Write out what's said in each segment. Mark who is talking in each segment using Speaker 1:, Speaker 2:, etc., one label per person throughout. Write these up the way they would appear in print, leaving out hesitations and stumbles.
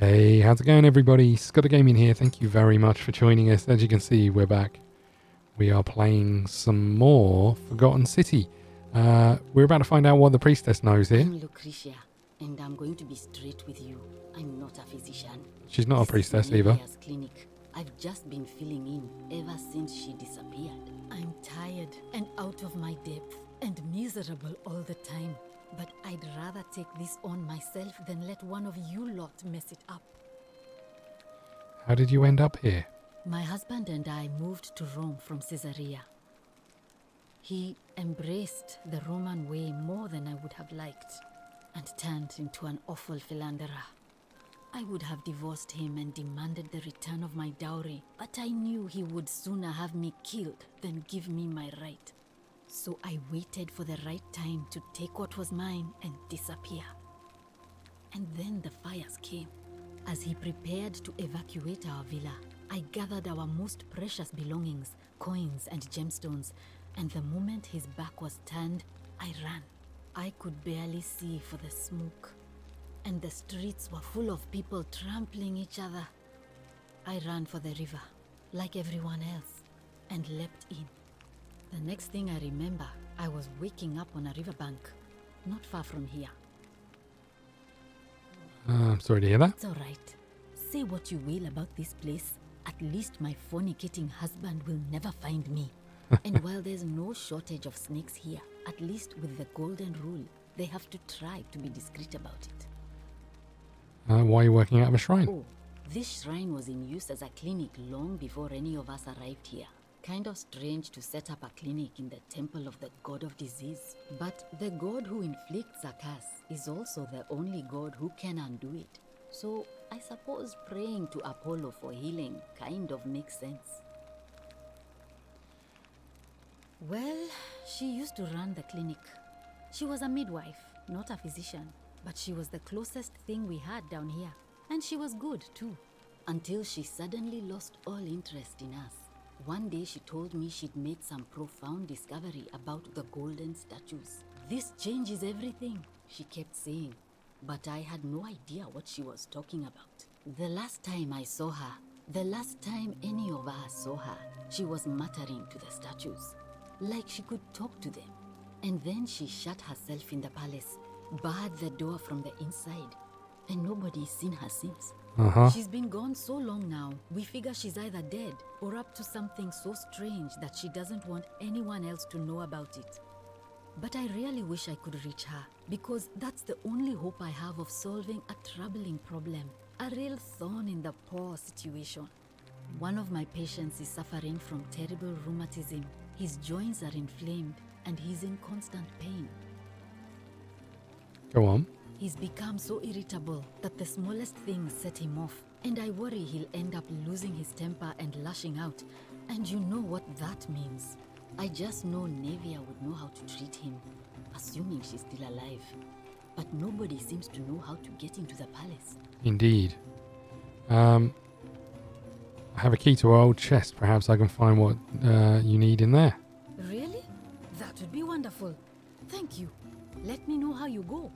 Speaker 1: Hey, how's it going, everybody? ScottDogGaming here. Thank you very much for joining us. As you can see, we're back. We are playing some more Forgotten City. We're about to find out what the priestess knows here.
Speaker 2: I'm Lucretia, and I'm going to be straight with you. I'm not a physician.
Speaker 1: She's not a priestess either.
Speaker 2: Clinic. I've just been filling in ever since she disappeared. I'm tired and out of my depth and miserable all the time. But I'd rather take this on myself than let one of you lot mess it up.
Speaker 1: How did you end up here?
Speaker 2: My husband and I moved to Rome from Caesarea. He embraced the Roman way more than I would have liked and turned into an awful philanderer. I would have divorced him and demanded the return of my dowry, but I knew he would sooner have me killed than give me my right. So I waited for the right time to take what was mine and disappear. And then the fires came. As he prepared to evacuate our villa, I gathered our most precious belongings, coins and gemstones, and the moment his back was turned, I ran. I could barely see for the smoke, and the streets were full of people trampling each other. I ran for the river, like everyone else, and leapt in. The next thing I remember, I was waking up on a riverbank, not far from here.
Speaker 1: I'm sorry to hear that.
Speaker 2: It's all right. Say what you will about this place. At least my fornicating husband will never find me. And while there's no shortage of snakes here, at least with the golden rule, they have to try to be discreet about it.
Speaker 1: Why are you working out of a shrine?
Speaker 2: Oh, this shrine was in use as a clinic long before any of us arrived here. Kind of strange to set up a clinic in the temple of the god of disease. But the god who inflicts a curse is also the only god who can undo it. So I suppose praying to Apollo for healing kind of makes sense. Well, she used to run the clinic. She was a midwife, not a physician, but she was the closest thing we had down here. And she was good too, until she suddenly lost all interest in us. One day she told me she'd made some profound discovery about the golden statues. This changes everything, she kept saying, but I had no idea what she was talking about. The last time I saw her, the last time any of us saw her, she was muttering to the statues, like she could talk to them. And then she shut herself in the palace, barred the door from the inside, and nobody's seen her since. She's been gone so long now, we figure she's either dead or up to something so strange that she doesn't want anyone else to know about it. But I really wish I could reach her, because that's the only hope I have of solving a troubling problem, a real thorn in the paw situation. One of my patients is suffering from terrible rheumatism. His joints are inflamed and he's in constant pain.
Speaker 1: Go on.
Speaker 2: He's become so irritable that the smallest things set him off, and I worry he'll end up losing his temper and lashing out, and you know what that means. I just know Nevia would know how to treat him, assuming she's still alive. But nobody seems to know how to get into the palace.
Speaker 1: Indeed. I have a key to our old chest. Perhaps I can find what you need in there.
Speaker 2: Really? That would be wonderful. Thank you. Let me know how you go.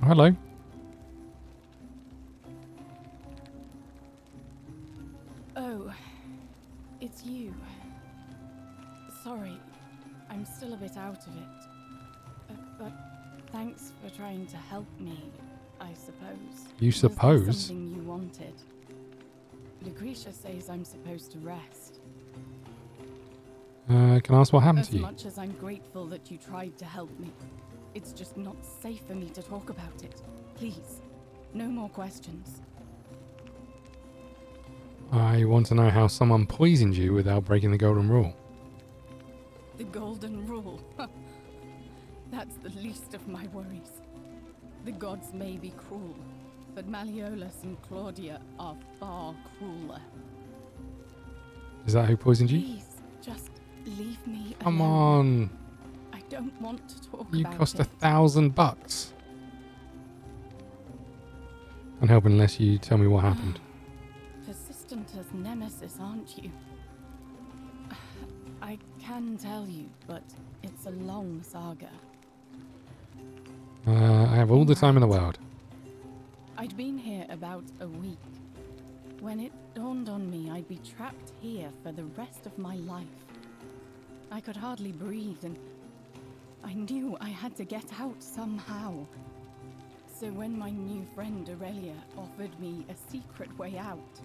Speaker 1: Oh, hello.
Speaker 3: Oh, it's you. Sorry, I'm still a bit out of it. But thanks for trying to help me, I suppose.
Speaker 1: You suppose?
Speaker 3: Was there something you wanted? Lucretia says I'm supposed to rest.
Speaker 1: Can I ask what happened to you?
Speaker 3: As much as I'm grateful that you tried to help me, it's just not safe for me to talk about it. Please, no more questions.
Speaker 1: I want to know how someone poisoned you without breaking the golden rule.
Speaker 3: The golden rule. That's the least of my worries. The gods may be cruel, but Malleolus and Claudia are far crueler.
Speaker 1: Is that who poisoned you?
Speaker 3: Please, just leave me
Speaker 1: Come
Speaker 3: alone.
Speaker 1: on.
Speaker 3: I don't want to talk
Speaker 1: You
Speaker 3: about
Speaker 1: cost
Speaker 3: it.
Speaker 1: $1,000. Can't help unless you tell me what happened.
Speaker 3: Persistent as Nemesis, aren't you? I can tell you, but it's a long saga.
Speaker 1: I have all the time in the world.
Speaker 3: I'd been here about a week when it dawned on me I'd be trapped here for the rest of my life. I could hardly breathe, and I knew I had to get out somehow. So when my new friend Aurelia offered me a secret way out,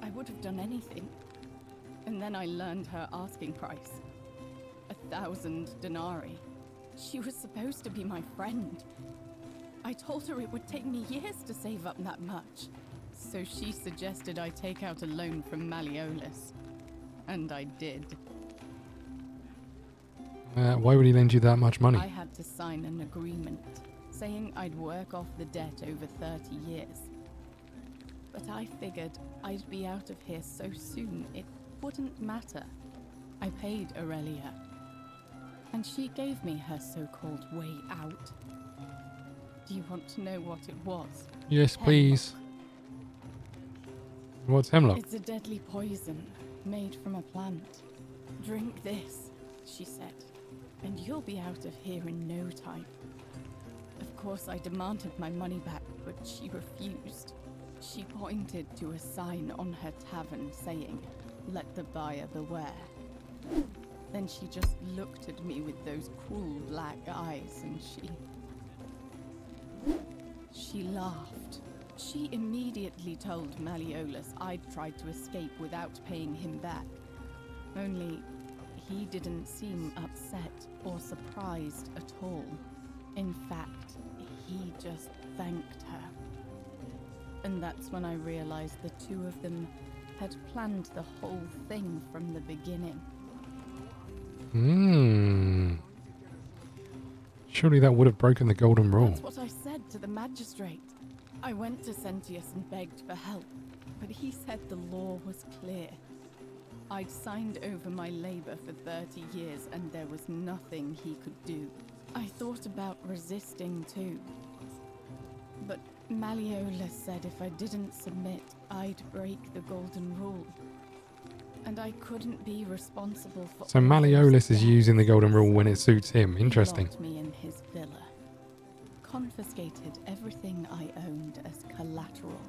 Speaker 3: I would have done anything. And then I learned her asking price. 1,000 denarii. She was supposed to be my friend. I told her it would take me years to save up that much. So she suggested I take out a loan from Malleolus. And I did.
Speaker 1: Why would he lend you that much money?
Speaker 3: I had to sign an agreement saying I'd work off the debt over 30 years. But I figured I'd be out of here so soon it wouldn't matter. I paid Aurelia, and she gave me her so-called way out. Do you want to know what it was?
Speaker 1: Yes, please. What's hemlock?
Speaker 3: It's a deadly poison made from a plant. Drink this, she said, and you'll be out of here in no time. Of course, I demanded my money back, but she refused. She pointed to a sign on her tavern saying, "Let the buyer beware." Then she just looked at me with those cruel black eyes, and she laughed. She immediately told Malleolus I'd tried to escape without paying him back. Only he didn't seem upset or surprised at all. In fact, he just thanked her. And that's when I realized the two of them had planned the whole thing from the beginning.
Speaker 1: Surely that would have broken the golden rule.
Speaker 3: That's what I said to the magistrate. I went to Sentius and begged for help, but he said the law was clear. I'd signed over my labor for 30 years and there was nothing he could do. I thought about resisting too. But Malleolus said if I didn't submit, I'd break the golden rule. And I couldn't be responsible for...
Speaker 1: So Malleolus is using the golden rule when it suits him. Interesting.
Speaker 3: He locked me in his villa, confiscated everything I owned as collateral,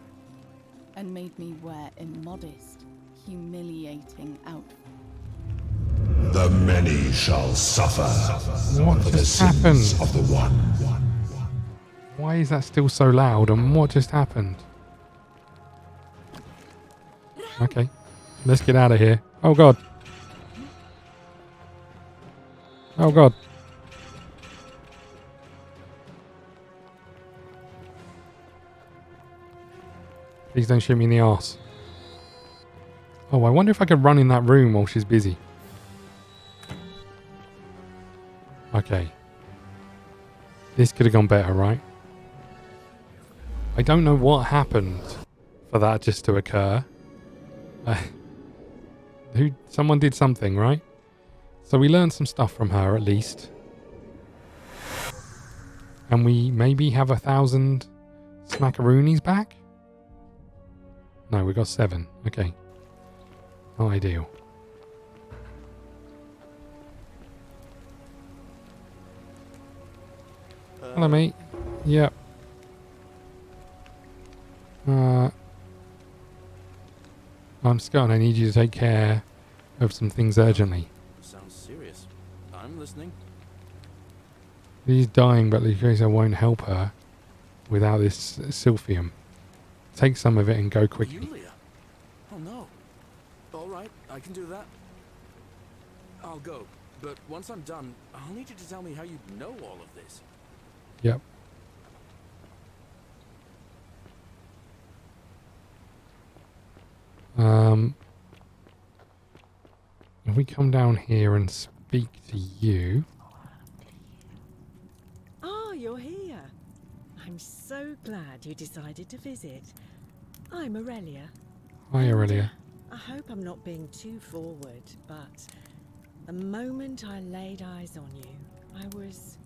Speaker 3: and made me wear immodest, humiliating outfits.
Speaker 4: The many shall suffer
Speaker 1: What
Speaker 4: for the
Speaker 1: just
Speaker 4: sins
Speaker 1: happened?
Speaker 4: of the one.
Speaker 1: Why is that still so loud, and what just happened? Okay, let's get out of here. Oh god. Oh god. Please don't shoot me in the arse. Oh, I wonder if I could run in that room while she's busy. Okay. This could have gone better, right? I don't know what happened for that just to occur. Someone did something, right? So we learned some stuff from her at least. And we maybe have 1,000 smackaroonies back? No, we got 7. Okay. Not ideal. Hello, mate. Yep. I'm Scott. I need you to take care of some things urgently.
Speaker 5: Sounds serious. I'm listening.
Speaker 1: She's dying, but Lucrezia won't help her without this silphium. Take some of it and go quickly.
Speaker 5: Yulia? Oh no. All right, I can do that. I'll go, but once I'm done, I'll need you to tell me how you know all of this.
Speaker 1: Yep. If we come down here and speak to you.
Speaker 6: Oh, you're here. I'm so glad you decided to visit. I'm Aurelia.
Speaker 1: Hi, Aurelia.
Speaker 6: I hope I'm not being too forward, but the moment I laid eyes on you, I was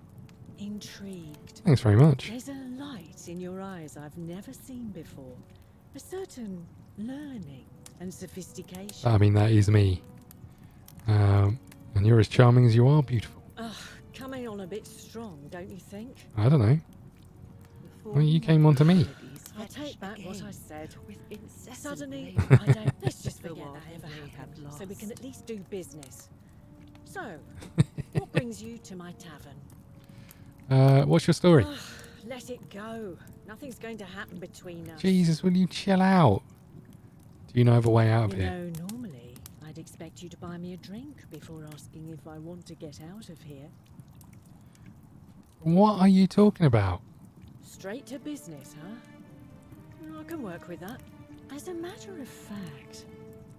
Speaker 6: intrigued.
Speaker 1: Thanks very much.
Speaker 6: There's a light in your eyes I've never seen before. A certain learning and sophistication.
Speaker 1: I mean, that is me. And you're as charming as you are beautiful.
Speaker 6: Ugh, coming on a bit strong, don't you think?
Speaker 1: I don't know. Well, you came on to me.
Speaker 6: I take back what I said.
Speaker 7: With incessant
Speaker 6: Suddenly,
Speaker 7: blame.
Speaker 6: I don't. Let's just
Speaker 7: The
Speaker 6: forget
Speaker 7: one
Speaker 6: that ever
Speaker 7: they had
Speaker 6: happened, so we can
Speaker 7: lost.
Speaker 6: at least do business. So, what brings you to my tavern?
Speaker 1: What's your story?
Speaker 6: Ugh, let it go. Nothing's going to happen between us.
Speaker 1: Jesus, will you chill out? Do you know of a way out of
Speaker 6: You
Speaker 1: here?
Speaker 6: know, normally I'd expect you to buy me a drink before asking if I want to get out of here.
Speaker 1: What are you talking about?
Speaker 6: Straight to business, huh? I can work with that. As a matter of fact,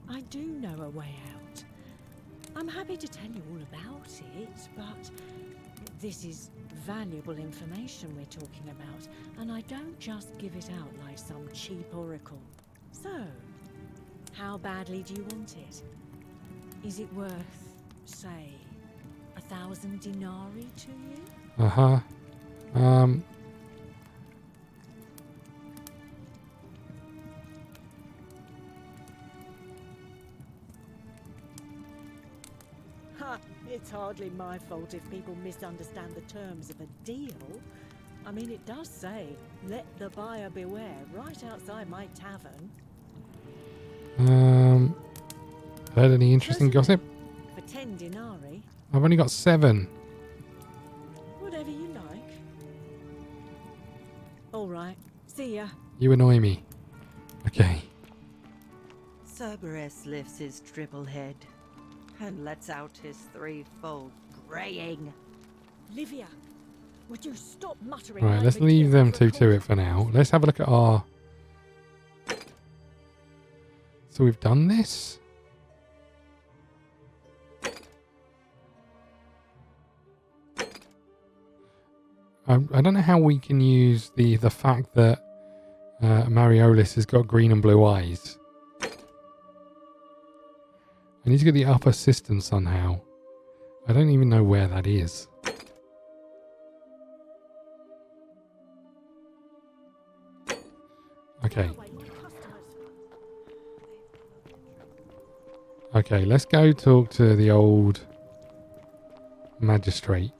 Speaker 6: I do know a way out. I'm happy to tell you all about it, but this is valuable information we're talking about, and I don't just give it out like some cheap oracle. So, how badly do you want it? Is it worth, say, 1,000 denarii to you?
Speaker 1: Uh-huh.
Speaker 6: Ha! It's hardly my fault if people misunderstand the terms of a deal. I mean, it does say, let the buyer beware, right outside my tavern.
Speaker 1: Heard any interesting
Speaker 6: Doesn't it?
Speaker 1: gossip?
Speaker 6: For 10 denarii,
Speaker 1: I've only got 7.
Speaker 6: whatever you like. All right, see ya.
Speaker 1: You annoy me. Okay.
Speaker 7: Cerberus lifts his triple head and lets out his threefold braying.
Speaker 6: Livia, would you stop muttering?
Speaker 1: Right,
Speaker 6: like
Speaker 1: let's
Speaker 6: the
Speaker 1: leave
Speaker 6: kid
Speaker 1: them
Speaker 6: for
Speaker 1: two
Speaker 6: a
Speaker 1: to it for now. Let's have a look at our... So we've done this? I don't know how we can use the fact that Mariolis has got green and blue eyes. I need to get the upper system somehow. I don't even know where that is. Okay. Okay, let's go talk to the old magistrate.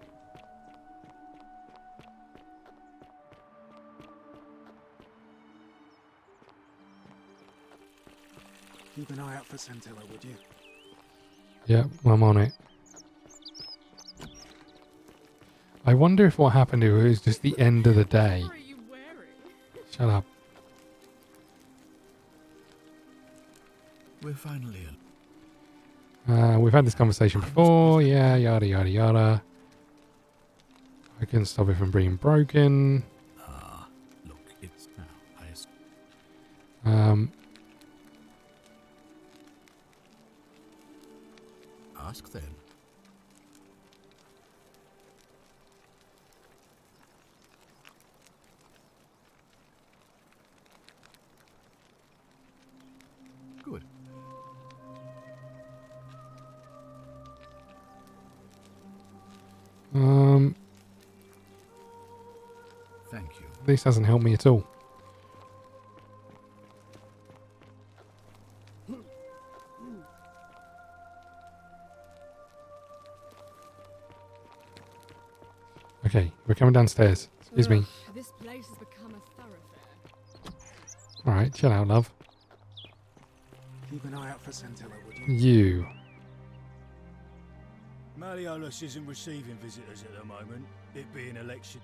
Speaker 5: Keep an eye out for Centilla, would you?
Speaker 1: Yep, I'm on it. I wonder if what happened to her is just the end of the day.
Speaker 3: What are you wearing?
Speaker 1: Shut up.
Speaker 5: We're finally
Speaker 1: We've had this conversation before. Yeah, yada, yada, yada. I can stop it from being broken.
Speaker 5: look, it's now. Ask then. Good. Thank you.
Speaker 1: This hasn't helped me at all. Okay, we're coming downstairs. Excuse me.
Speaker 3: This place has become a thoroughfare.
Speaker 1: Alright, chill out, love.
Speaker 5: Keep an eye out for Centilla, would you?
Speaker 1: You.
Speaker 8: Malleolus isn't receiving visitors at the moment, it being election.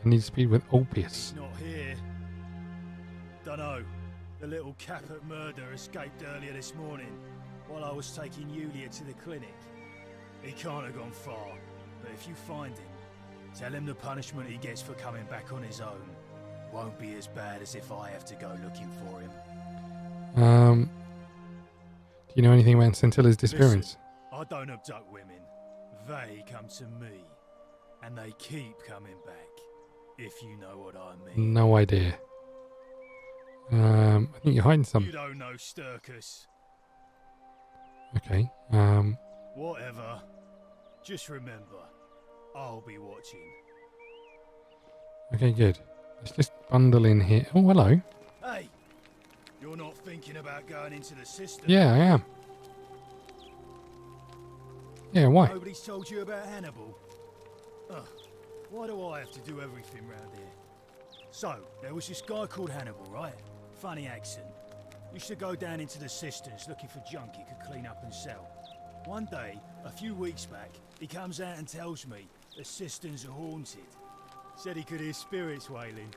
Speaker 1: I need to speak with Ulpius.
Speaker 8: He's not here. Dunno. The little Caput murder escaped earlier this morning, while I was taking Yulia to the clinic. He can't have gone far, but if you find him, tell him the punishment he gets for coming back on his own won't be as bad as if I have to go looking for him.
Speaker 1: Do you know anything about Centilla's disappearance?
Speaker 8: I don't abduct women. They come to me, and they keep coming back, if you know what I mean.
Speaker 1: No idea. I think you're hiding
Speaker 8: You
Speaker 1: some.
Speaker 8: don't know Sturkus.
Speaker 1: Okay.
Speaker 8: Whatever. Just remember, I'll be watching.
Speaker 1: Okay, good. Let's just bundle in here. Oh, hello.
Speaker 8: Hey! You're not thinking about going into the system?
Speaker 1: Yeah, I am. Yeah, why?
Speaker 8: Nobody's told you about Hannibal? Ugh, why do I have to do everything round here? So, there was this guy called Hannibal, right? Funny accent. Used to go down into the cisterns looking for junk he could clean up and sell. One day, a few weeks back, he comes out and tells me the cisterns are haunted. Said he could hear spirits wailing.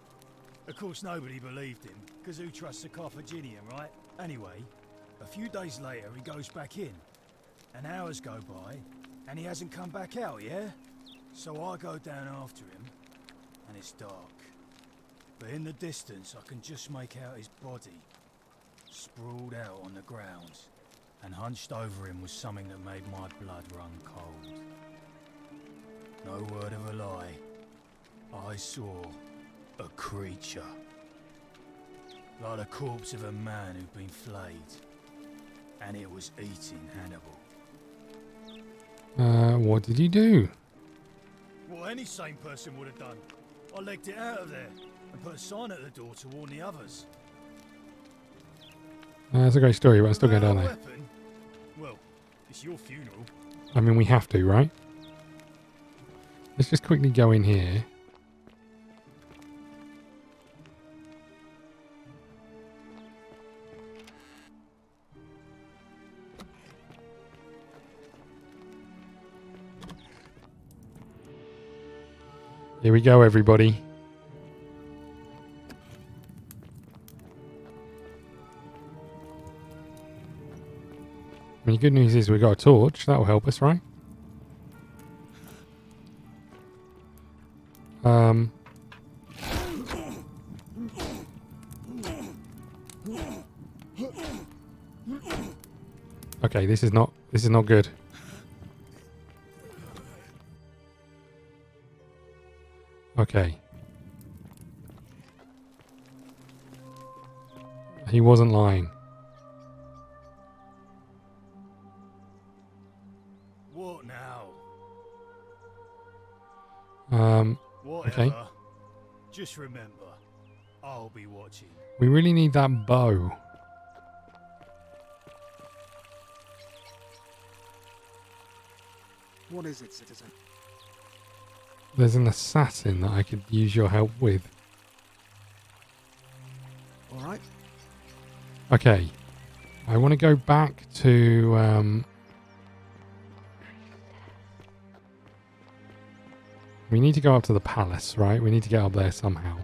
Speaker 8: Of course, nobody believed him, because who trusts a Carthaginian, right? Anyway, a few days later, he goes back in. And hours go by, and he hasn't come back out, yeah? So I go down after him, and it's dark. But in the distance, I can just make out his body, sprawled out on the ground. And hunched over him was something that made my blood run cold. No word of a lie. I saw a creature. Like the corpse of a man who'd been flayed. And it was eating Hannibal.
Speaker 1: What did you do?
Speaker 8: What any sane person would have done. I legged it out of there and put a sign at the door to warn the others.
Speaker 1: That's a great story, but I'm still going down there.
Speaker 8: Weapon? Well, it's your funeral.
Speaker 1: I mean, we have to, right? Let's just quickly go in here. Here we go, everybody. I mean, the good news is we've got a torch. That'll help us, right? Okay, this is not good. Okay. He wasn't lying.
Speaker 8: What now?
Speaker 1: Okay.
Speaker 8: Whatever. Just remember, I'll be watching.
Speaker 1: We really need that bow.
Speaker 9: What is it, citizen?
Speaker 1: There's an assassin that I could use your help with.
Speaker 9: All right.
Speaker 1: Okay. I want to go back to... we need to go up to the palace, right? We need to get up there somehow.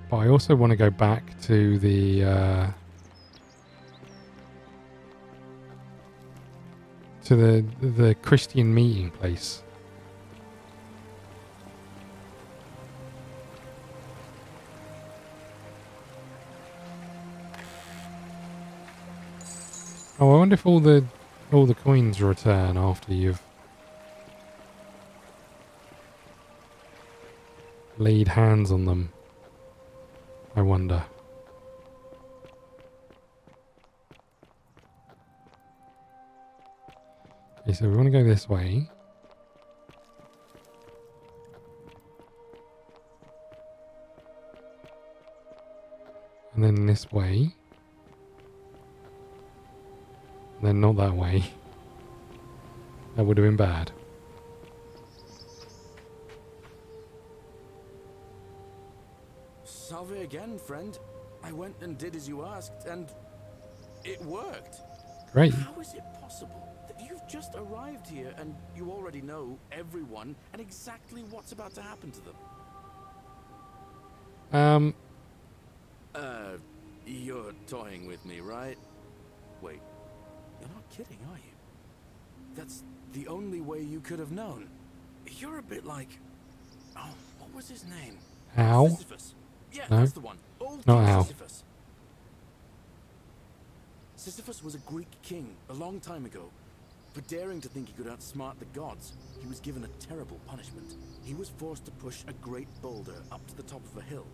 Speaker 1: But I also want to go back to the... to the Christian meeting place. Oh, I wonder if all the coins return after you've laid hands on them. I wonder. Okay, so we want to go this way. And then this way. And then not that way. That would have been bad.
Speaker 5: Salve again, friend. I went and did as you asked, and it worked.
Speaker 1: Great.
Speaker 5: How is it possible that you've just arrived here and you already know everyone and exactly what's about to happen to them? You're toying with me, right? Wait, you're not kidding, are you? That's the only way you could have known. You're a bit like... oh, what was his name?
Speaker 1: Al?
Speaker 5: Sisyphus. Yeah,
Speaker 1: No.
Speaker 5: that's the one. Old
Speaker 1: Not
Speaker 5: King
Speaker 1: Al.
Speaker 5: Sisyphus. Sisyphus was a Greek king a long time ago. For daring to think he could outsmart the gods, he was given a terrible punishment. He was forced to push a great boulder up to the top of a hill.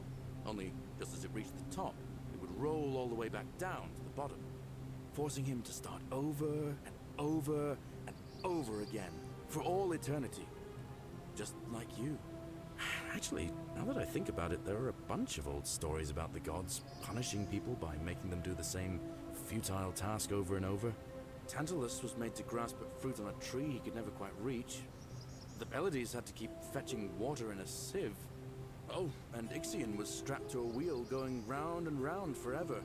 Speaker 5: Only, just as it reached the top, it would roll all the way back down to the bottom, forcing him to start over and over and over again for all eternity. Just like you. Actually, now that I think about it, there are a bunch of old stories about the gods punishing people by making them do the same futile task over and over. Tantalus was made to grasp at fruit on a tree he could never quite reach. The Pleiades had to keep fetching water in a sieve. Oh, and Ixion was strapped to a wheel going round and round forever.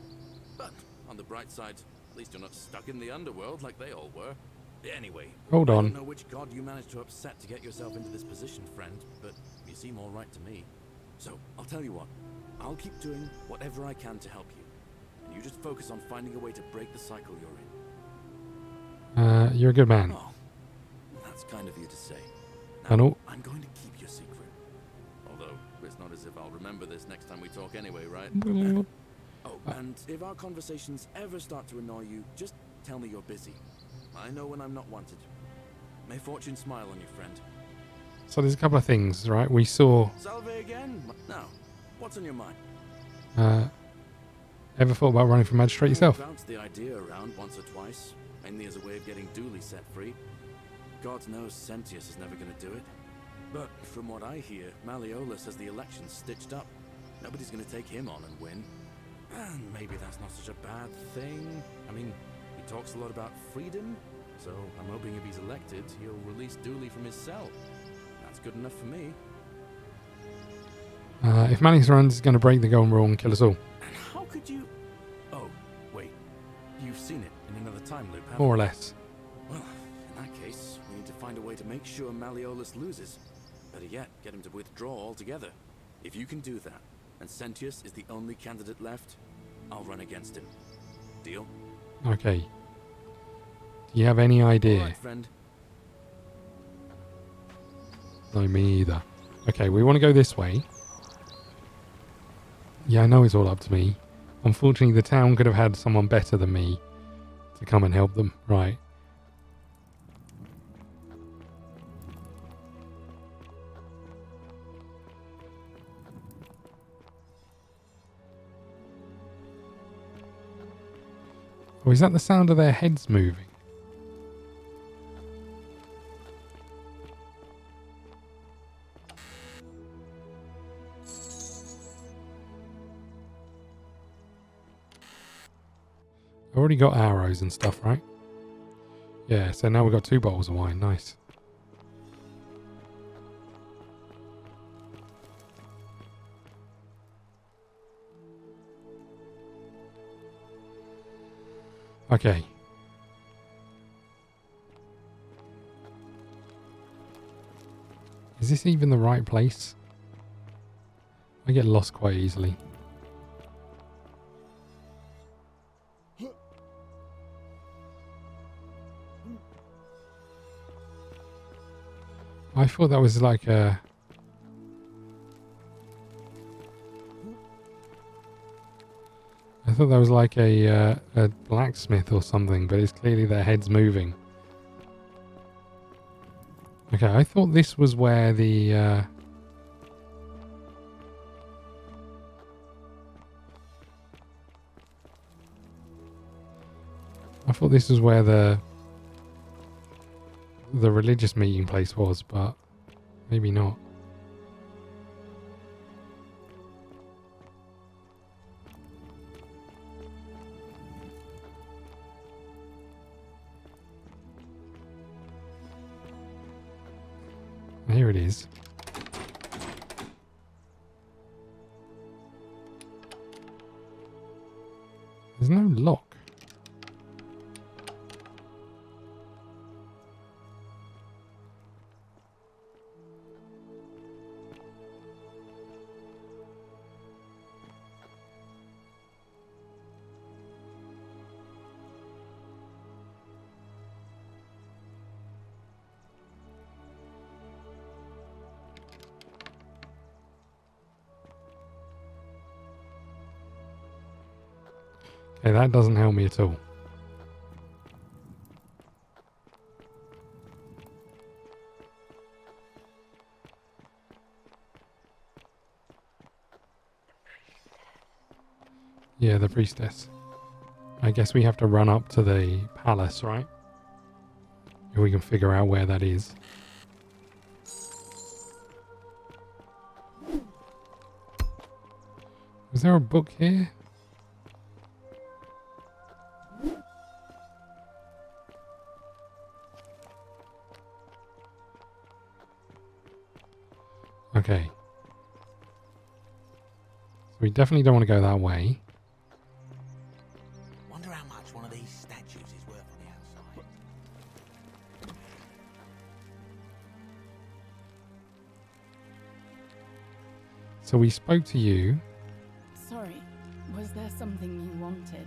Speaker 5: But on the bright side, at least you're not stuck in the underworld like they all were. Anyway,
Speaker 1: Hold
Speaker 5: I
Speaker 1: on.
Speaker 5: don't know which god you managed to upset to get yourself into this position, friend, but you seem all right to me. So, I'll tell you what. I'll keep doing whatever I can to help you. And you just focus on finding a way to break the cycle you're in.
Speaker 1: You're a good man.
Speaker 5: Oh, that's kind of you to say.
Speaker 1: I know.
Speaker 5: I'm going to keep your secret. Although, it's not as if I'll remember this next time we talk anyway, right? Oh, and if our conversations ever start to annoy you, just tell me you're busy. I know when I'm not wanted. May fortune smile on you, friend.
Speaker 1: So there's a couple of things, right? We saw...
Speaker 5: Salve again? Now, what's on your mind?
Speaker 1: Ever thought about running for magistrate yourself?
Speaker 5: Bounced the idea around once or twice, mainly as a way of getting Dooley set free. God knows Sentius is never going to do it. But from what I hear, Malleolus has the election stitched up. Nobody's going to take him on and win. And maybe that's not such a bad thing. I mean, he talks a lot about freedom, so I'm hoping if he's elected, he'll release Dooley from his cell. That's good enough for me.
Speaker 1: If Manning's runs, he's going to break the golden rule and kill us all.
Speaker 5: And how could you... Oh, wait. You've seen it in another time loop, haven't
Speaker 1: More or
Speaker 5: you?
Speaker 1: less.
Speaker 5: Well, in that case, we need to find a way to make sure Malleolus loses. Better yet, get him to withdraw altogether. If you can do that, and Sentius is the only candidate left, I'll run against him. Deal?
Speaker 1: Okay. Do you have any idea?
Speaker 5: All right, friend.
Speaker 1: No, me either. Okay, we want to go this way. Yeah, I know it's all up to me. Unfortunately, the town could have had someone better than me to come and help them. Right. Oh, is that the sound of their heads moving? I've already got arrows and stuff, right? Yeah, so now we've got 2 bottles of wine. Nice. Okay. Is this even the right place? I get lost quite easily. I thought that was like a... I thought that was like a blacksmith or something, but it's clearly their heads moving. Okay, I thought this was where the... I thought this was where the religious meeting place was, but maybe not. Here it is. There's no lock. Okay, that doesn't help me at all. Yeah, the priestess. I guess we have to run up to the palace, right? If we can figure out where that is. Was there a book here? Okay. So we definitely don't want to go that way.
Speaker 5: Wonder how much one of these statues is worth on the outside.
Speaker 1: So we spoke to you.
Speaker 3: Sorry, was there something you wanted?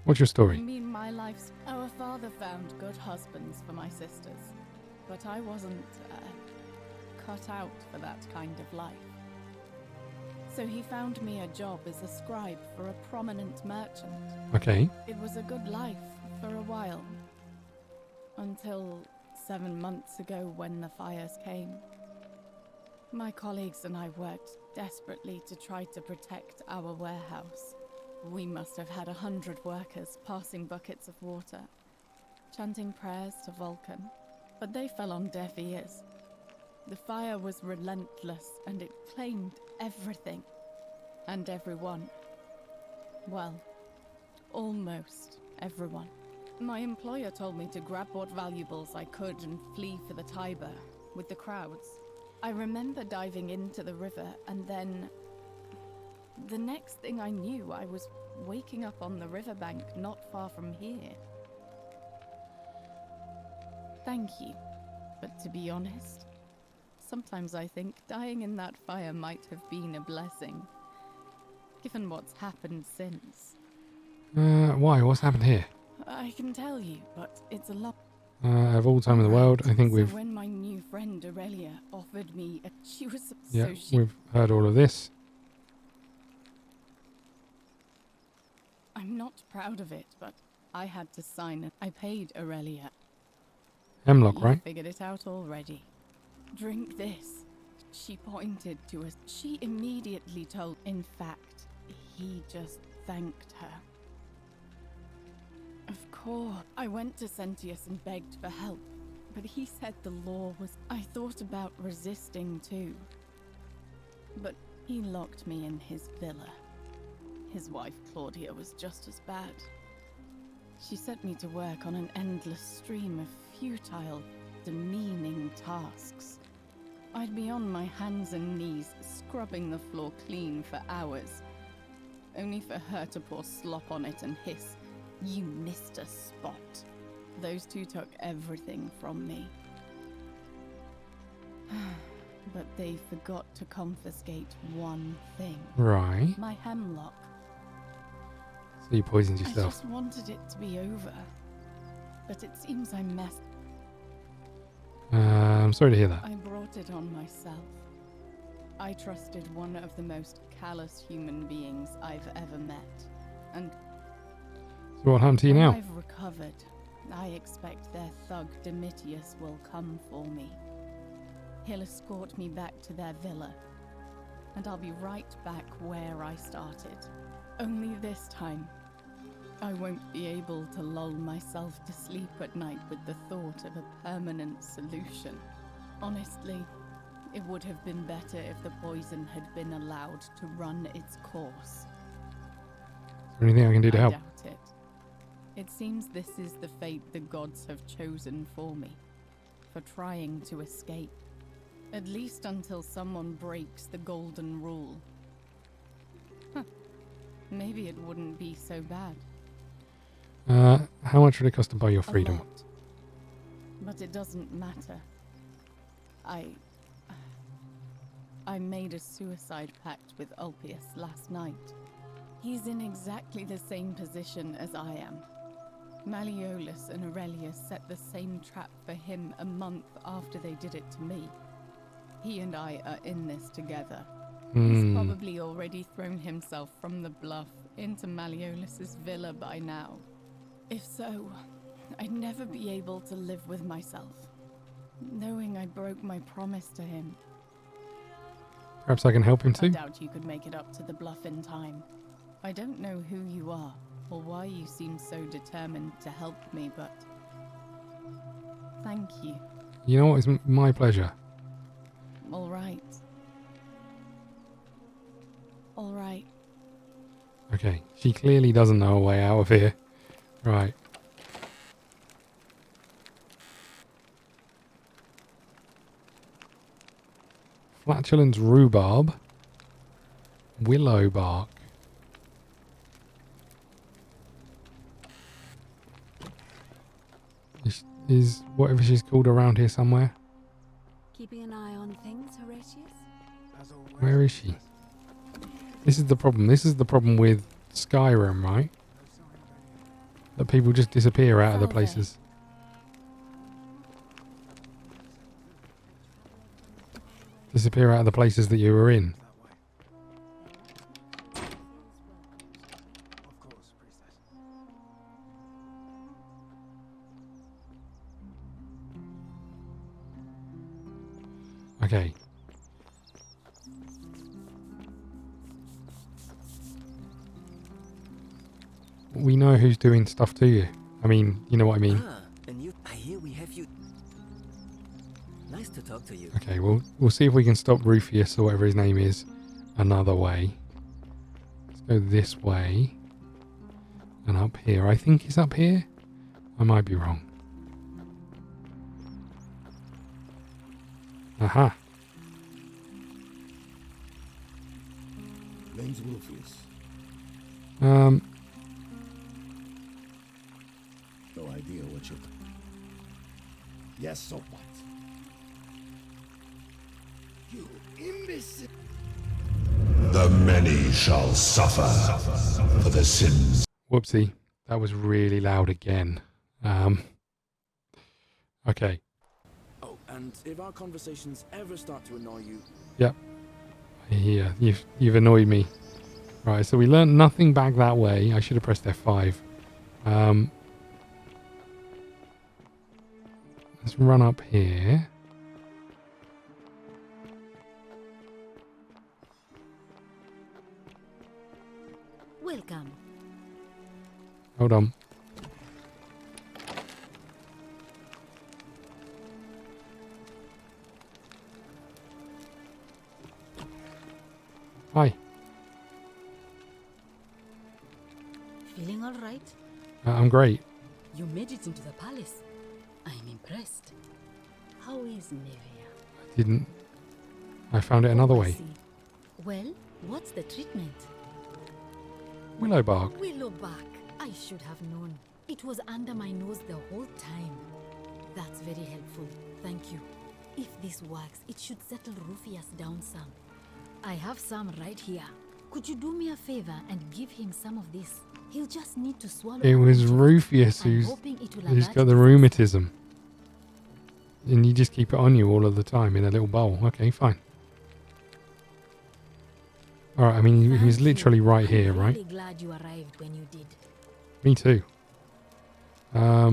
Speaker 1: What's your
Speaker 3: You
Speaker 1: story?
Speaker 3: mean my life's... Our father found good husbands for my sisters, but I wasn't cut out for that kind of life. So he found me a job as a scribe for a prominent merchant.
Speaker 1: Okay.
Speaker 3: It was a good life for a while. Until 7 months ago when the fires came. My colleagues and I worked desperately to try to protect our warehouse. We must have had 100 workers passing buckets of water, chanting prayers to Vulcan, but they fell on deaf ears. The fire was relentless and it claimed everything and everyone. Well, almost everyone. My employer told me to grab what valuables I could and flee for the Tiber with the crowds. I remember diving into the river and then... The next thing I knew, I was waking up on the riverbank not far from here. Thank you, but to be honest, sometimes I think dying in that fire might have been a blessing, given what's happened since.
Speaker 1: Why? What's happened here?
Speaker 3: I can tell you, but it's a lot.
Speaker 1: Of all time in the world, I think
Speaker 3: So
Speaker 1: we've...
Speaker 3: when my new friend Aurelia offered me she was
Speaker 1: Yeah,
Speaker 3: so she...
Speaker 1: we've heard all of this.
Speaker 3: I'm not proud of it, but I had to sign it. I paid Aurelia.
Speaker 1: Hemlock,
Speaker 3: You
Speaker 1: right?
Speaker 3: figured it out already. Drink this. She pointed to us. She immediately told... In fact, he just thanked her. Of course. I went to Sentius and begged for help, but he said the law was... I thought about resisting too. But he locked me in his villa. His wife, Claudia, was just as bad. She sent me to work on an endless stream of futile, demeaning tasks. I'd be on my hands and knees, scrubbing the floor clean for hours, only for her to pour slop on it and hiss, "You missed a spot." Those two took everything from me. But they forgot to confiscate one thing.
Speaker 1: Right.
Speaker 3: My hemlock.
Speaker 1: So you poisoned
Speaker 3: I
Speaker 1: yourself.
Speaker 3: just wanted it to be over. But it seems I messed.
Speaker 1: I'm sorry to hear that.
Speaker 3: I brought it on myself. I trusted one of the most callous human beings I've ever met. And
Speaker 1: So what happened to you
Speaker 3: when
Speaker 1: now?
Speaker 3: I've recovered, I expect their thug Domitius will come for me. He'll escort me back to their villa. And I'll be right back where I started. Only this time, I won't be able to lull myself to sleep at night with the thought of a permanent solution. Honestly, it would have been better if the poison had been allowed to run its course.
Speaker 1: Is there anything I can do to help?
Speaker 3: I doubt it. It seems this is the fate the gods have chosen for me, for trying to escape. At least until someone breaks the golden rule. Maybe it wouldn't be so bad.
Speaker 1: How much would it cost to buy your freedom?
Speaker 3: A lot. But it doesn't matter. I made a suicide pact with Ulpius last night. He's in exactly the same position as I am. Malleolus and Aurelius set the same trap for him a month after they did it to me. He and I are in this together. He's probably already thrown himself from the bluff into Malleolus's villa by now. If so, I'd never be able to live with myself, knowing I broke my promise to him.
Speaker 1: Perhaps I can help him
Speaker 3: I
Speaker 1: too?
Speaker 3: doubt you could make it up to the bluff in time. I don't know who you are, or why you seem so determined to help me, but... Thank you.
Speaker 1: You know what? It's my pleasure.
Speaker 3: All right. All right.
Speaker 1: Okay, she clearly doesn't know a way out of here. Right. Flatulence rhubarb. Willow bark. Is whatever she's called around here somewhere?
Speaker 2: Keeping an eye on things, Horatius?
Speaker 1: Where is she? This is the problem. This is the problem with Skyrim, right? That people just disappear out of the places. Disappear out of the places that you were in. Okay. We know who's doing stuff to you. I mean, you know what I mean.
Speaker 9: Ah, and you, I hear we have you. Nice to talk to you.
Speaker 1: Okay, we'll see if we can stop Rufius or whatever his name is another way. Let's go this way. And up here. I think it's up here. I might be wrong. Aha.
Speaker 4: Name's Wolfius. No idea what you're... Yes, so what? You imbecile! The many shall suffer for the sins.
Speaker 1: Whoopsie. That was really loud again. Okay.
Speaker 5: Oh, and if our conversations ever start to annoy you...
Speaker 1: Yep. I hear. You've annoyed me. Right, so we learned nothing back that way. I should have pressed F5. Let's run up here.
Speaker 2: Welcome.
Speaker 1: Hold on. Hi.
Speaker 2: Feeling all right?
Speaker 1: I'm great.
Speaker 2: You made it into the palace. I'm impressed. How is Nevia?
Speaker 1: I found it another
Speaker 2: I
Speaker 1: way.
Speaker 2: see. Well, what's the treatment?
Speaker 1: Willow bark.
Speaker 2: Willow bark. I should have known. It was under my nose the whole time. That's very helpful. Thank you. If this works, it should settle Rufius down some. I have some right here. Could you do me a favor and give him some of this? He'll just need to swallow.
Speaker 1: It was Rufius who's got the rheumatism. And you just keep it on you all of the time in a little bowl. Okay, fine. Alright, I mean, he was literally right here, right?
Speaker 2: I'm really glad you arrived when you did.
Speaker 1: Me too.
Speaker 2: Oh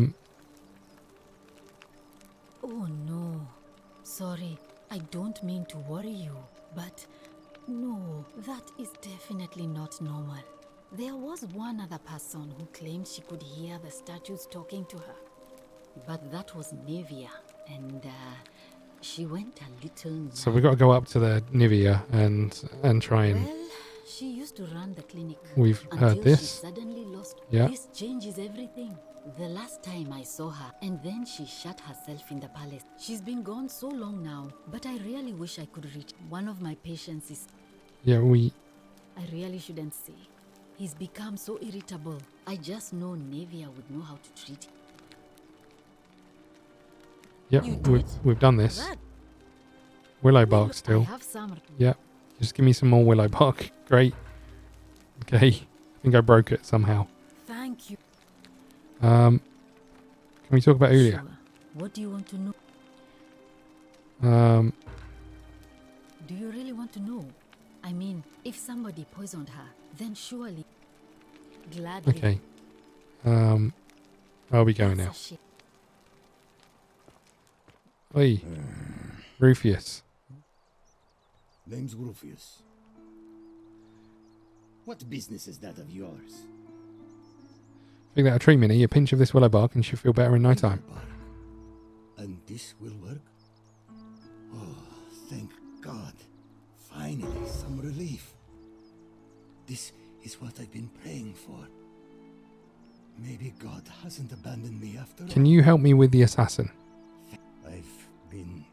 Speaker 2: no. Sorry, I don't mean to worry you, but no, that is definitely not normal. There was one other person who claimed she could hear the statues talking to her. But that was Nevia, and she went a little...
Speaker 1: So we've got to go up to the Nivea and try and...
Speaker 2: Well, she used to run the clinic.
Speaker 1: We've heard this.
Speaker 2: She suddenly lost.
Speaker 1: Yeah.
Speaker 2: This changes everything. The last time I saw her, and then she shut herself in the palace. She's been gone so long now, but I really wish I could reach. One of my patients is...
Speaker 1: Yeah,
Speaker 2: I really shouldn't say. He's become so irritable. I just know Nevia would know how to treat him.
Speaker 1: Yeah, we've done this.
Speaker 2: That.
Speaker 1: Willow bark still.
Speaker 2: I have some.
Speaker 1: Yeah, just give me some more willow bark. Great. Okay, I think I broke it somehow.
Speaker 2: Thank you.
Speaker 1: Can we talk about Ulia?
Speaker 2: Sure. What do you want to know? Do you really want to know? I mean, if somebody poisoned her, then surely... Gladly.
Speaker 1: Okay. I'll be going now. Oi, Rufius.
Speaker 4: Name's Rufius. What business is that of yours?
Speaker 1: Figure out a treatment. Eat a pinch of this willow bark and she'll feel better in no time.
Speaker 4: And this will work? Oh, thank God. Finally, some relief. This is what I've been praying for. Maybe God hasn't abandoned me after all.
Speaker 1: Can you help me with the assassin?
Speaker 4: I've been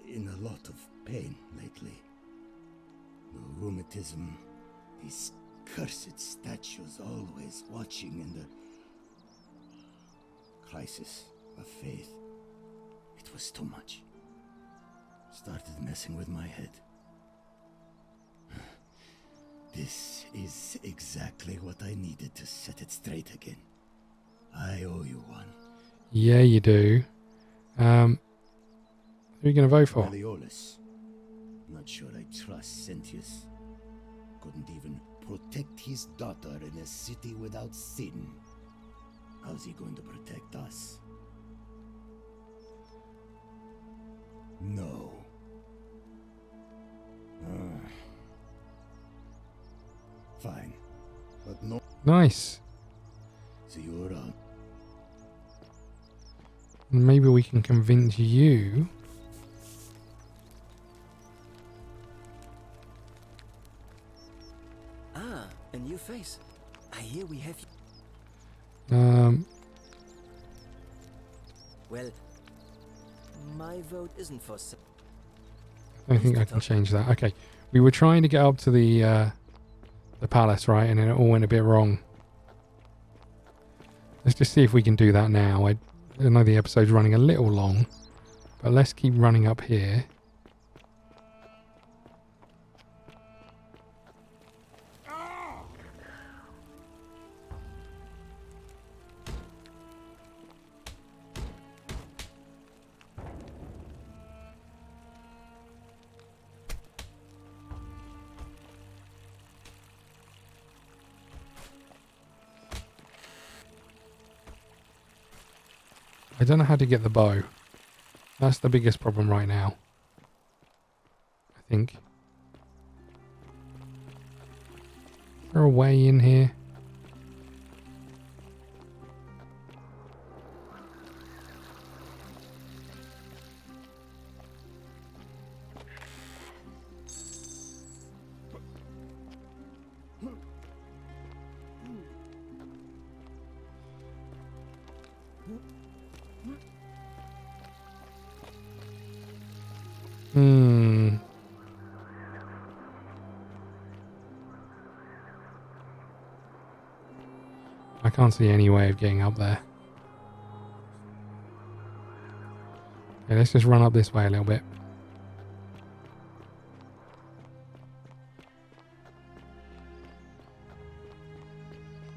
Speaker 4: in a lot of pain lately. The rheumatism, these cursed statues always watching, and the crisis of faith. It was too much. Started messing with my head. This is exactly what I needed to set it straight again. I owe you one.
Speaker 1: Yeah, you do. Who are you going to vote for?
Speaker 4: Malleolus. Not sure I trust Sentius. Couldn't even protect his daughter in a city without sin. How's he going to protect us? No. Fine. But no.
Speaker 1: Nice.
Speaker 4: See you around.
Speaker 1: Maybe we can convince you.
Speaker 9: Ah, a new face. I hear we have... Well, my vote isn't for...
Speaker 1: I don't think I can change that. Okay. We were trying to get up to the palace, right? And then it all went a bit wrong. Let's just see if we can do that now. I know the episode's running a little long, but let's keep running up here. I don't know how to get the bow. That's the biggest problem right now, I think. Is there a way in here? I can't see any way of getting up there. Okay, let's just run up this way a little bit.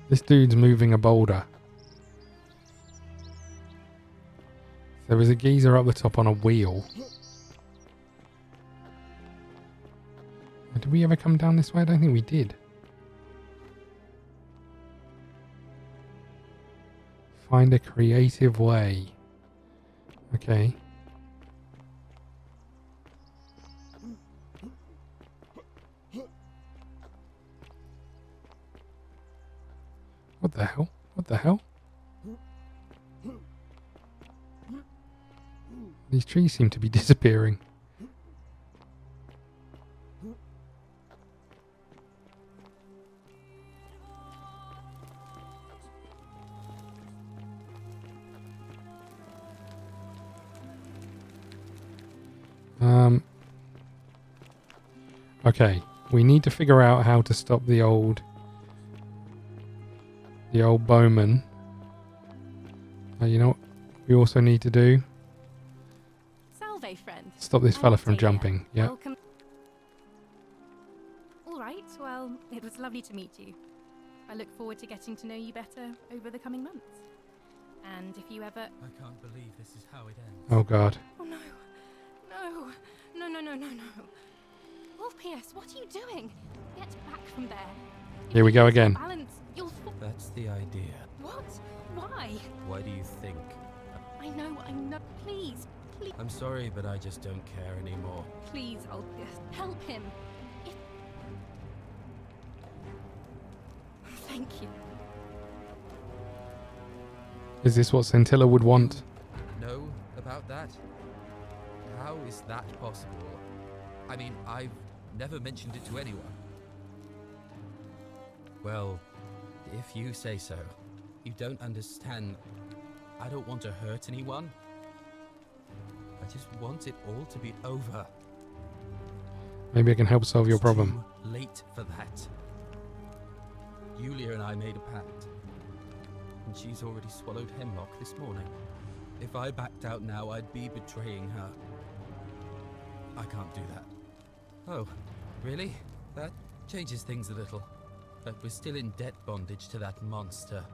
Speaker 1: This dude's moving a boulder. There is a geezer up the top on a wheel. Did we ever come down this way? I don't think we did. Find a creative way. Okay. What the hell? What the hell? These trees seem to be disappearing. Okay, we need to figure out how to stop the old bowman. You know what we also need to do?
Speaker 3: Salve, friend.
Speaker 1: Stop this fella from
Speaker 3: Delia,
Speaker 1: jumping. Yeah.
Speaker 3: Welcome. All right. Well, it was lovely to meet you. I look forward to getting to know you better over the coming months. And if you ever...
Speaker 10: I can't believe this is how it ends.
Speaker 1: Oh God.
Speaker 3: Oh no. No. No, no, no, no, no. Wolf-Pierce, what are you doing? Get back from there.
Speaker 1: Here we go again.
Speaker 3: Balance. You'll...
Speaker 10: That's the idea.
Speaker 3: What? Why?
Speaker 10: Why do you think?
Speaker 3: I know. Please. Please.
Speaker 10: I'm sorry, but I just don't care anymore.
Speaker 3: Please, Wolf-Pierce. Help him. Thank you.
Speaker 1: Is this what Scintilla would want?
Speaker 10: No, about that? How is that possible? I mean, I've never mentioned it to anyone. Well, if you say so. You don't understand. I don't want to hurt anyone. I just want it all to be over.
Speaker 1: Maybe I can help solve your
Speaker 10: It's
Speaker 1: problem.
Speaker 10: too late for that. Yulia and I made a pact, and she's already swallowed hemlock this morning. If I backed out now, I'd be betraying her. I can't do that. Oh, really? That changes things a little. But we're still in debt bondage to that monster.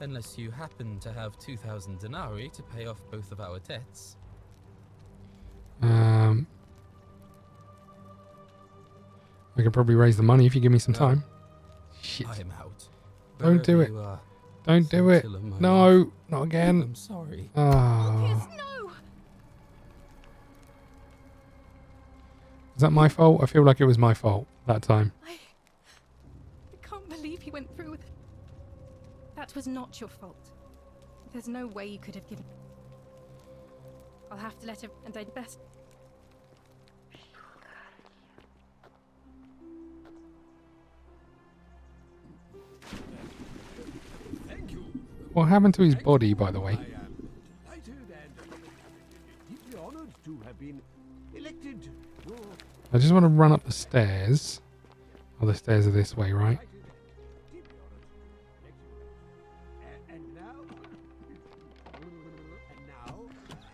Speaker 10: Unless you happen to have 2,000 denarii to pay off both of our debts.
Speaker 1: I could probably raise the money if you give me some time. Shit.
Speaker 10: I am out.
Speaker 1: Don't do it. Don't do it. No, not again.
Speaker 10: I'm sorry.
Speaker 1: Oh.
Speaker 3: No!
Speaker 1: Is that my fault? I feel like it was my fault that time.
Speaker 3: I can't believe he went through with it. That was not your fault. There's no way you could have given... I'll have to let him... and I'd best...
Speaker 1: What happened to his body, by the way?
Speaker 11: I am delighted and deeply honored to have been elected.
Speaker 1: I just want to run up the stairs. Oh, the stairs are this way, right?
Speaker 11: And now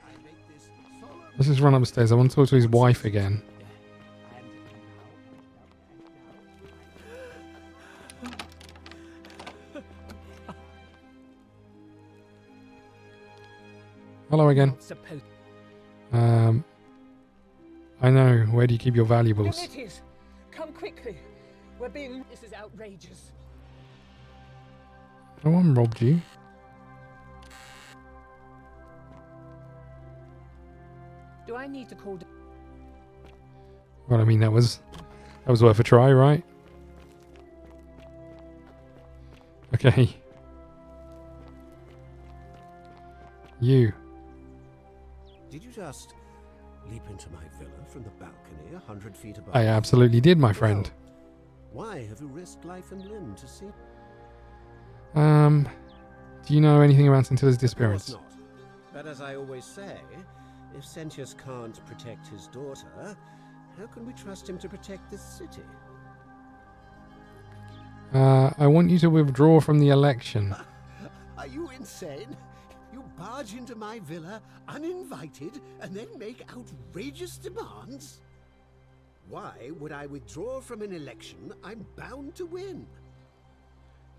Speaker 11: I make this solemn.
Speaker 1: Let's just run up the stairs. I want to talk to his wife again. Hello again. I know. Where do you keep your valuables?
Speaker 12: Here it is. Come quickly. We're being... This is outrageous.
Speaker 1: No one robbed you.
Speaker 12: Do I need to call...
Speaker 1: Well, I mean, that was worth a try, right? Okay. You.
Speaker 11: Did you just leap into my villa from the balcony 100 feet above?
Speaker 1: I absolutely did, my friend.
Speaker 11: Well, why have you risked life and limb to see?
Speaker 1: Do you know anything about Sentilla's disappearance?
Speaker 11: Of course not. But as I always say, if Sentius can't protect his daughter, how can we trust him to protect this city?
Speaker 1: I want you to withdraw from the election.
Speaker 11: Are you insane? You barge into my villa uninvited and then make outrageous demands? Why would I withdraw from an election I'm bound to win?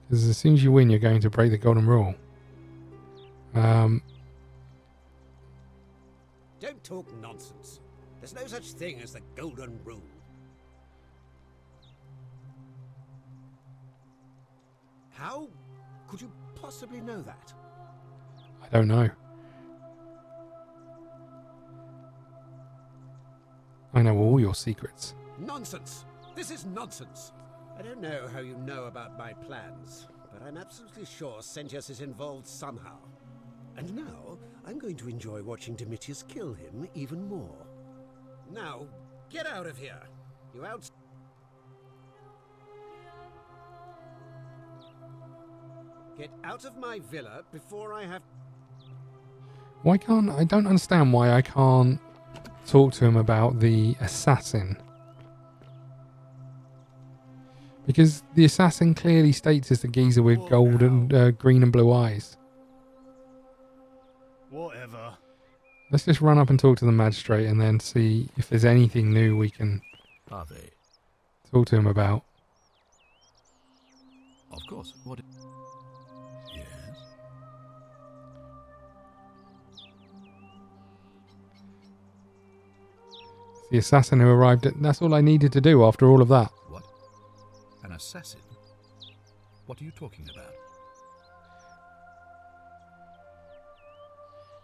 Speaker 1: Because as soon as you win, you're going to break the golden rule.
Speaker 11: Don't talk nonsense. There's no such thing as the golden rule. How could you possibly know that?
Speaker 1: I don't know. I know all your secrets.
Speaker 11: Nonsense! This is nonsense! I don't know how you know about my plans, but I'm absolutely sure Sentius is involved somehow. And now, I'm going to enjoy watching Domitius kill him even more. Now, get out of here! You out... Get out of my villa before I have...
Speaker 1: Why can't... I don't understand why I can't talk to him about the assassin. Because the assassin clearly states it's the geezer with gold and green and blue eyes.
Speaker 8: Whatever.
Speaker 1: Let's just run up and talk to the magistrate and then see if there's anything new we can
Speaker 13: Are they?
Speaker 1: talk to him about.
Speaker 13: Of course. What? Yes.
Speaker 1: The assassin who arrived at... That's all I needed to do after all of that.
Speaker 13: What? An assassin? What are you talking about?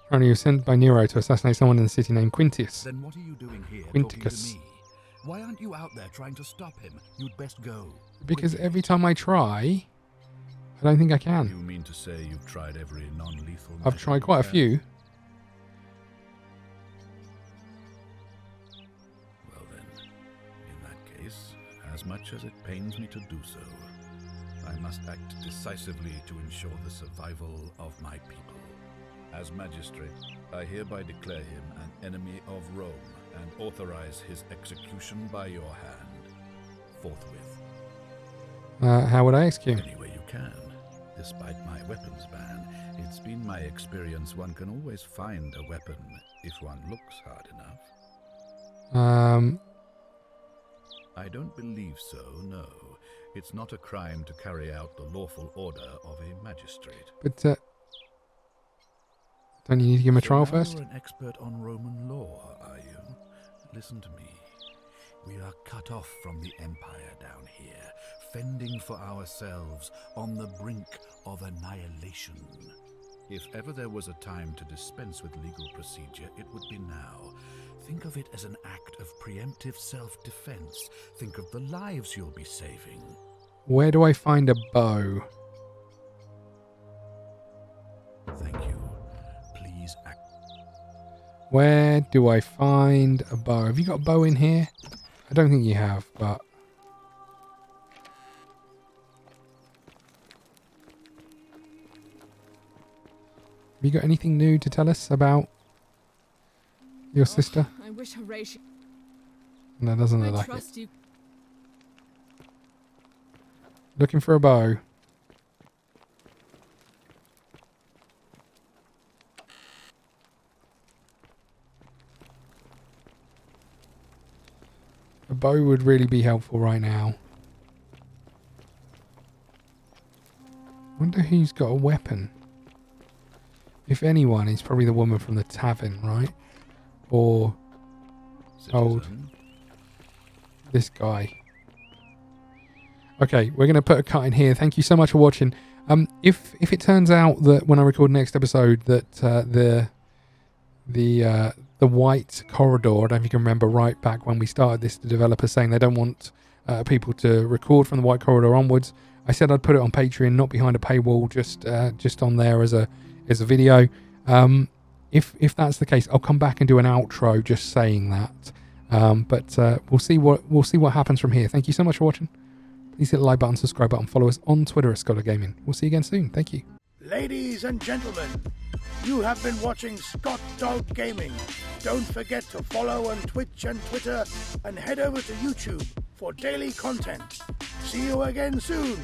Speaker 1: Apparently you were sent by Nero to assassinate someone in the city named Quintius.
Speaker 13: Then what are you doing here
Speaker 1: Quinticus.
Speaker 13: talking to me? Why aren't you out there trying to stop him? You'd best go.
Speaker 1: Because every time I try, I don't think I can.
Speaker 13: You mean to say you've tried every non-lethal...
Speaker 1: I've tried quite a few.
Speaker 13: Well then, in that case, as much much as it pains me to do so. I must act decisively to ensure the survival of my people. As magistrate, I hereby declare him an enemy of Rome and authorize his execution by your hand, forthwith.
Speaker 1: How would I execute?
Speaker 13: Any way you can. Despite my weapons ban, it's been my experience one can always find a weapon if one looks hard enough. I don't believe so, no. It's not a crime to carry out the lawful order of a magistrate.
Speaker 1: But, don't you need to give him a trial first?
Speaker 13: You're an expert on Roman law, are you? Listen to me. We are cut off from the Empire down here, fending for ourselves on the brink of annihilation. If ever there was a time to dispense with legal procedure, it would be now. Think of it as an act of preemptive self-defense. Think of the lives you'll be saving.
Speaker 1: Where do I find a bow?
Speaker 13: Thank you. Please act.
Speaker 1: Where do I find a bow? Have you got a bow in here? I don't think you have, but... Have you got anything new to tell us about your sister?
Speaker 3: I wish Horatio...
Speaker 1: No, doesn't look
Speaker 3: I
Speaker 1: like
Speaker 3: trust
Speaker 1: it.
Speaker 3: you.
Speaker 1: Looking for a bow. A bow would really be helpful right now. Wonder who's got a weapon. If anyone, it's probably the woman from the tavern, right? Or old this guy. Okay, we're going to put a cut in here. Thank you so much for watching. If it turns out that when I record next episode that the white corridor, I don't know if you can remember right back when we started this, the developer saying they don't want people to record from the white corridor onwards. I said I'd put it on Patreon, not behind a paywall, just on there as a video. If that's the case, I'll come back and do an outro just saying that. But we'll see what happens from here. Thank you so much for watching. Please hit the like button, subscribe button, follow us on Twitter at ScottDogGaming. We'll see you again soon. Thank you.
Speaker 8: Ladies and gentlemen, you have been watching ScottDogGaming. Don't forget to follow on Twitch and Twitter and head over to YouTube for daily content. See you again soon.